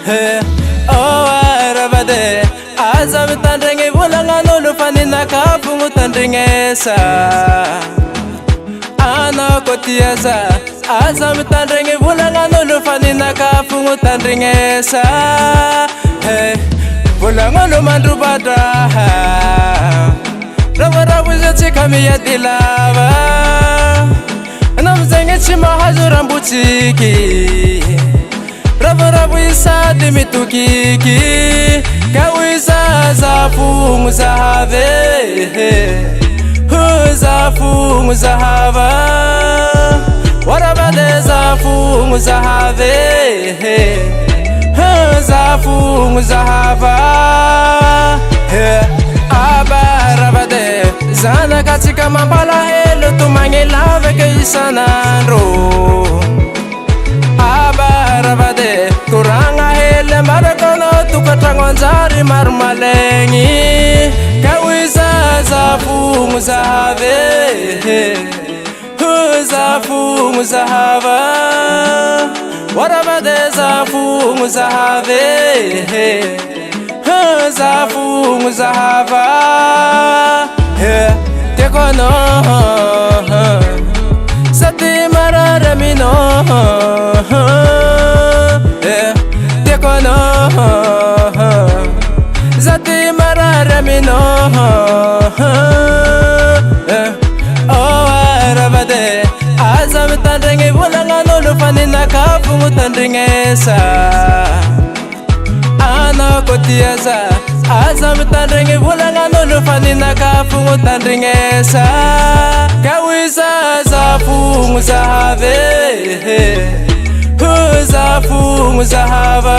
Oh arabade azam tandrenge bulanga nulu fanina kapungu tandringesa ana kotiasa azam tandrenge bulanga nulu fanina kapungu tandringesa bulanga no mandrubata Rabu zati kamiya dilava namzenge chima hazura mbutiki Rabu isadi mitukiki kawiza zafungu zahave zafungu zahava warabade zafungu zahave zafungu zahava abarabade zana katika mambala helo tumangela veke isanandro abarabade kuranga hele marakono tukatangwanzari marmalengi kawiza zafungu zahave zafungu zahava warabade zafungu zahave zafungu zahava tekono sati marara mino tekono sati marara mino oh arabade azam tandringe bulanga nulu fanina kapungu tandringesa ana kotiasa azam tandringe bulanga nulu fanina kapungu tandringesa kawiza zafungu zahave zafungu zahava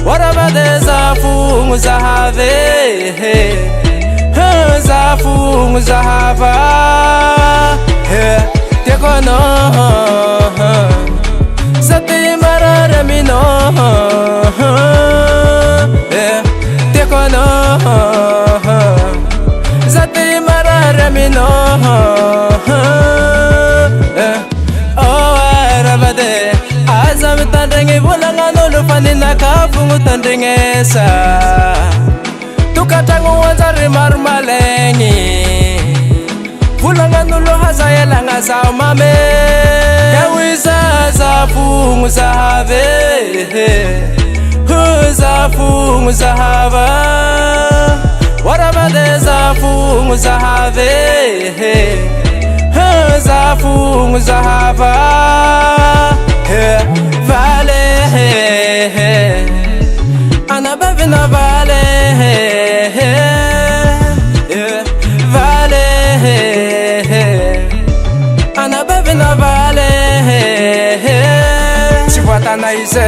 warabade zafungu zahave zafungu zahava tekono sati marara mino tekono sati marara mino oh arabade azam tandringe bulanga nulu fanina kapungu tandringesa tukatangu wanzari marmalengi bulanga nulu hazayela ngasa mame kawiza zafungu zahave zafungu zahava warabade zafungu zahave zafungu zahava vale anabavina vale vale anabavina vale chivatana ise